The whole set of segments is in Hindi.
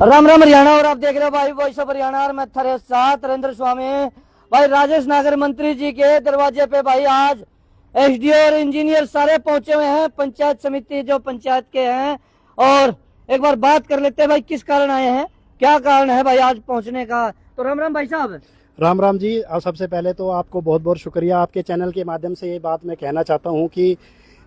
राम राम हरियाणा। और आप देख रहे हो भाई वॉइस ऑफ हरियाणा और मैं थारे साथ नरेंद्र स्वामी। भाई राजेश नागर मंत्री जी के दरवाजे पे भाई आज एसडीओ और इंजीनियर सारे पहुंचे हुए हैं, पंचायत समिति जो पंचायत के हैं। और एक बार बात कर लेते हैं भाई किस कारण आए हैं, क्या कारण है भाई आज पहुंचने का। तो राम राम भाई साहब। राम राम जी। सबसे पहले तो आपको बहुत बहुत शुक्रिया। आपके चैनल के माध्यम से ये बात मैं कहना चाहता हूँ कि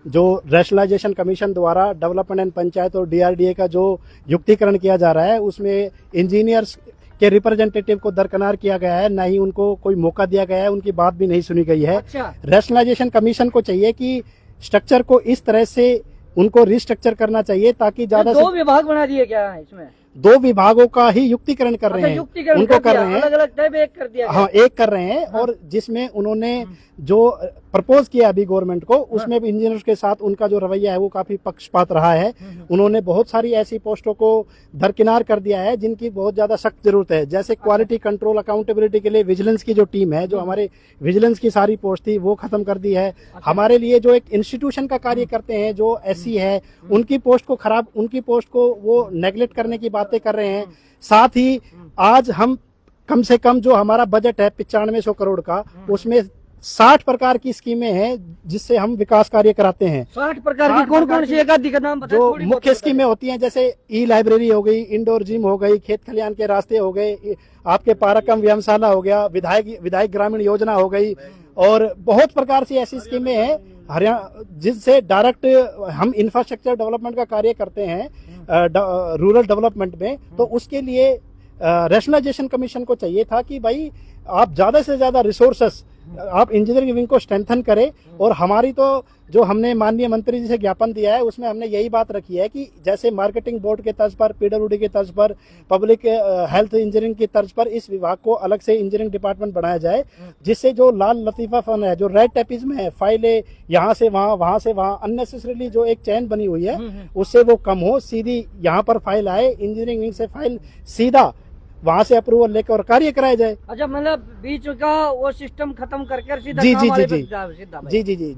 जो रैशनलाइजेशन कमीशन द्वारा डेवलपमेंट एंड पंचायत और डीआरडीए का जो युक्तिकरण किया जा रहा है उसमें इंजीनियर्स के रिप्रेजेंटेटिव को दरकिनार किया गया है, ना ही उनको कोई मौका दिया गया है, उनकी बात भी नहीं सुनी गई है। अच्छा। रैशनलाइजेशन कमीशन को चाहिए कि स्ट्रक्चर को इस तरह से उनको रिस्ट्रक्चर करना चाहिए ताकि ज्यादा दो विभाग बना दिए क्या है इसमें? दो विभागों का ही युक्तिकरण कर रहे हैं, उनको कर रहे हैं, अलग अलग टाइप एक कर दिया। हाँ, एक कर रहे हैं। और जिसमें उन्होंने जो प्रपोज किया अभी गवर्नमेंट को उसमें भी इंजीनियर्स के साथ उनका जो रवैया है वो काफी पक्षपात रहा है। उन्होंने बहुत सारी ऐसी पोस्टों को दरकिनार कर दिया है जिनकी बहुत ज्यादा सख्त जरूरत है, जैसे क्वालिटी कंट्रोल अकाउंटेबिलिटी के लिए विजिलेंस की जो टीम है, जो हमारे विजिलेंस की सारी पोस्ट थी वो खत्म कर दी है। हमारे लिए जो एक इंस्टीट्यूशन का कार्य करते हैं जो एससी है उनकी पोस्ट को वो नेग्लेक्ट करने की बातें कर रहे हैं। साथ ही आज हम कम से कम जो हमारा बजट है 9500 करोड़ का, उसमें 60 प्रकार की स्कीमें हैं जिससे हम विकास कार्य कराते हैं। 60 प्रकार की कौन कौन सी? एक आधी का नाम बताएं। जो मुख्य स्कीमें होती हैं जैसे ई लाइब्रेरी हो गई, इंडोर जिम हो गई, खेत खलियान के रास्ते हो गए, आपके पार्क कम व्यायामशाला हो गया, विधायक ग्रामीण योजना हो गई, और बहुत प्रकार से ऐसी स्कीमें हैं हरियाणा जिनसे डायरेक्ट हम इंफ्रास्ट्रक्चर डेवलपमेंट का कार्य करते हैं रूरल डेवलपमेंट में। तो उसके लिए रैशनलाइजेशन कमीशन को चाहिए था कि भाई आप ज्यादा से ज्यादा रिसोर्सेस आप इंजीनियरिंग विंग को स्ट्रेंथन करें। और हमारी तो जो हमने माननीय मंत्री जी से ज्ञापन दिया है उसमें हमने यही बात रखी है कि जैसे मार्केटिंग बोर्ड के तर्ज पर, पीडब्ल्यूडी के तर्ज पर, पब्लिक हेल्थ इंजीनियरिंग की तर्ज पर इस विभाग को अलग से इंजीनियरिंग डिपार्टमेंट बनाया जाए, जिससे जो लाल लतीफापन है, जो रेड टेपिज्म है, फाइलें यहाँ से वहाँ से वहाँ अननेसेसरीली जो एक चैन बनी हुई है उससे वो कम हो, सीधी यहाँ पर फाइल आए, इंजीनियरिंग विंग से फाइल सीधा वहाँ से अप्रूवल लेकर कार्य कराया जाए। अच्छा, मतलब बीच का वो सिस्टम खत्म करके सीधा जी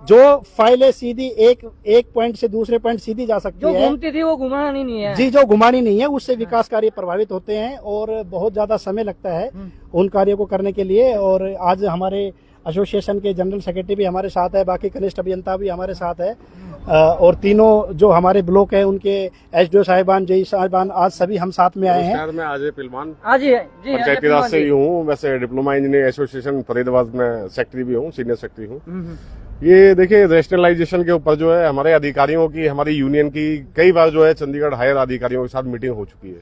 जो फाइलें सीधी एक पॉइंट से दूसरे पॉइंट सीधी जा सकती है, जो घूमती थी वो घुमानी नहीं है। जी, जो घुमानी नहीं है, उससे विकास कार्य प्रभावित होते हैं और बहुत ज्यादा समय लगता है उन कार्यों को करने के लिए। और आज हमारे एसोसिएशन के जनरल सेक्रेटरी भी हमारे साथ है, बाकी कनिष्ठ अभियंता भी हमारे साथ है, और तीनों जो हमारे ब्लॉक है उनके एसडीओ साहिबान, जेई साहिबान, आज सभी हम साथ में आए हैं। मैं अजय पिलमान पंचायती राज से ही हूँ। वैसे डिप्लोमा इंजीनियर एसोसिएशन फरीदाबाद में सेक्रेटरी भी हूँ, सीनियर सेक्रेटरी हूँ। ये देखिए, रैशनलाइजेशन के ऊपर जो है हमारे अधिकारियों की, हमारी यूनियन की कई बार जो है चंडीगढ़ हायर अधिकारियों के साथ मीटिंग हो चुकी है,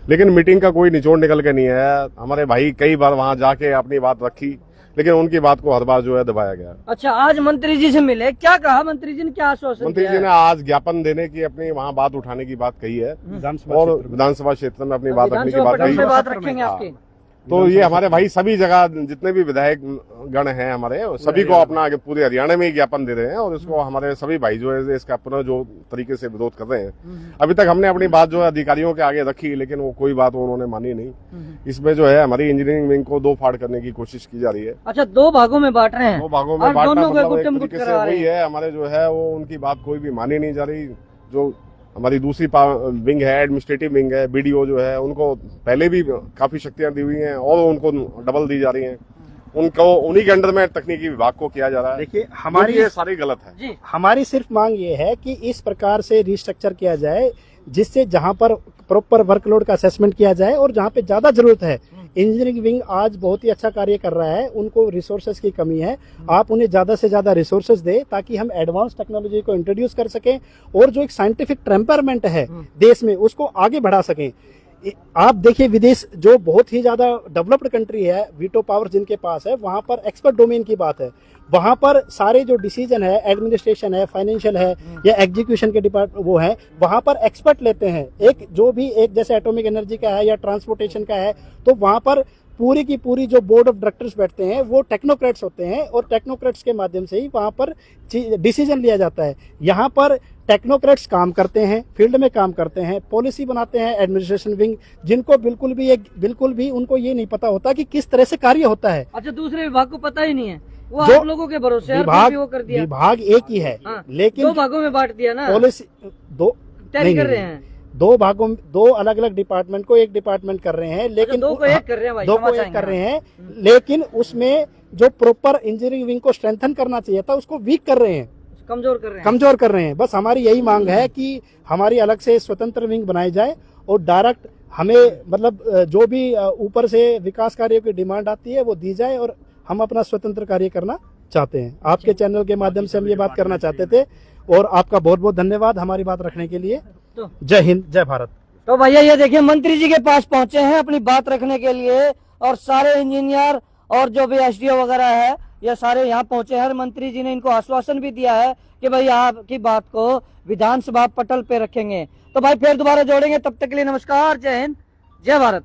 लेकिन मीटिंग का कोई निचोड़ निकल के नहीं आया। हमारे भाई कई बार वहां जाके अपनी बात रखी, लेकिन उनकी बात को हर बार जो है दबाया गया। अच्छा, आज मंत्री जी से मिले, क्या कहा मंत्री जी ने, क्या आश्वासन? मंत्री जी ने आज ज्ञापन देने की, अपनी वहाँ बात उठाने की बात कही है और विधानसभा क्षेत्र में अपनी बात रखने की बात कही बात रखेंगे आपकी। तो ये हमारे भाई सभी जगह जितने भी विधायक गण हैं हमारे, सभी को अपना पूरे हरियाणा में ही ज्ञापन दे रहे हैं। और इसको हमारे सभी भाई जो है इसका अपना जो तरीके से विरोध कर रहे हैं। अभी तक हमने अपनी बात जो है अधिकारियों के आगे रखी, लेकिन वो कोई बात उन्होंने मानी नहीं। इसमें जो है हमारी इंजीनियरिंग विंग को दो फाड़ करने की कोशिश की जा रही है। अच्छा, दो भागों में बांट रहे हैं? दो भागों में बांटना मतलब एक तरीके से वही है, हमारे जो है वो उनकी बात कोई भी मानी नहीं जा रही। जो हमारी दूसरी विंग है, एडमिनिस्ट्रेटिव विंग है, बीडीओ जो है, उनको पहले भी काफी शक्तियां दी हुई हैं और उनको डबल दी जा रही हैं। उनको उन्हीं के अंडर में तकनीकी विभाग को किया जा रहा है। देखिए, हमारी ये सारी गलत है जी। हमारी सिर्फ मांग ये है कि इस प्रकार से रिस्ट्रक्चर किया जाए जिससे जहां पर प्रॉपर वर्कलोड का असेसमेंट किया जाए और जहां पे ज्यादा जरूरत है। इंजीनियरिंग विंग आज बहुत ही अच्छा कार्य कर रहा है, उनको रिसोर्सेज की कमी है, आप उन्हें ज्यादा से ज्यादा रिसोर्सेज दें ताकि हम एडवांस टेक्नोलॉजी को इंट्रोड्यूस कर सकें और जो एक साइंटिफिक टेम्परमेंट है देश में उसको आगे बढ़ा सकें। आप देखिए, विदेश जो बहुत ही ज्यादा डेवलप्ड कंट्री है, वीटो पावर जिनके पास है, वहां पर एक्सपर्ट डोमेन की बात है, वहां पर सारे जो डिसीजन है, एडमिनिस्ट्रेशन है, फाइनेंशियल है या एग्जीक्यूशन के डिपार्टमेंट वो है, वहां पर एक्सपर्ट लेते हैं। एक जो भी एक जैसे एटॉमिक एनर्जी का है या ट्रांसपोर्टेशन का है, तो वहां पर पूरी की पूरी जो बोर्ड ऑफ डायरेक्टर्स बैठते हैं वो टेक्नोक्रेट्स होते हैं और टेक्नोक्रेट्स के माध्यम से ही वहां पर डिसीजन लिया जाता है। यहाँ पर टेक्नोक्रेट्स काम करते हैं, फील्ड में काम करते हैं, पॉलिसी बनाते हैं एडमिनिस्ट्रेशन विंग, जिनको बिल्कुल भी उनको ये नहीं पता होता कि किस तरह से कार्य होता है। अच्छा, दूसरे विभाग को पता ही नहीं है, वो जो आप लोगों के भरोसे विभाग एक ही है, लेकिन दो भागों में बांट दिया ना, पॉलिसी दो तैयारी कर रहे हैं। दो भागों में, दो अलग अलग डिपार्टमेंट को एक डिपार्टमेंट कर रहे हैं, लेकिन दो को एक कर रहे हैं भाई, दो क्षमा को एक चाहेंगे, कर रहे हाँ। हैं, लेकिन उसमें जो प्रॉपर इंजीनियरिंग विंग को स्ट्रेंथन करना चाहिए था उसको वीक कर रहे हैं, कमजोर कर रहे हैं। कमजोर कर रहे हैं। बस हमारी यही मांग है कि हमारी अलग से स्वतंत्र विंग बनाई जाए और डायरेक्ट हमें मतलब जो भी ऊपर से विकास कार्यों की डिमांड आती है वो दी जाए, और हम अपना स्वतंत्र कार्य करना चाहते हैं। आपके चैनल के माध्यम से हम ये बात करना चाहते थे, और आपका बहुत बहुत धन्यवाद हमारी बात रखने के लिए। तो जय हिंद, जय भारत। तो भैया ये देखिए मंत्री जी के पास पहुंचे हैं अपनी बात रखने के लिए, और सारे इंजीनियर और जो भी एसडीओ वगैरह है ये सारे यहाँ पहुंचे हैं। मंत्री जी ने इनको आश्वासन भी दिया है कि भाई आपकी बात को विधानसभा पटल पे रखेंगे। तो भाई फिर दोबारा जोड़ेंगे, तब तक के लिए नमस्कार, जय हिंद, जय भारत।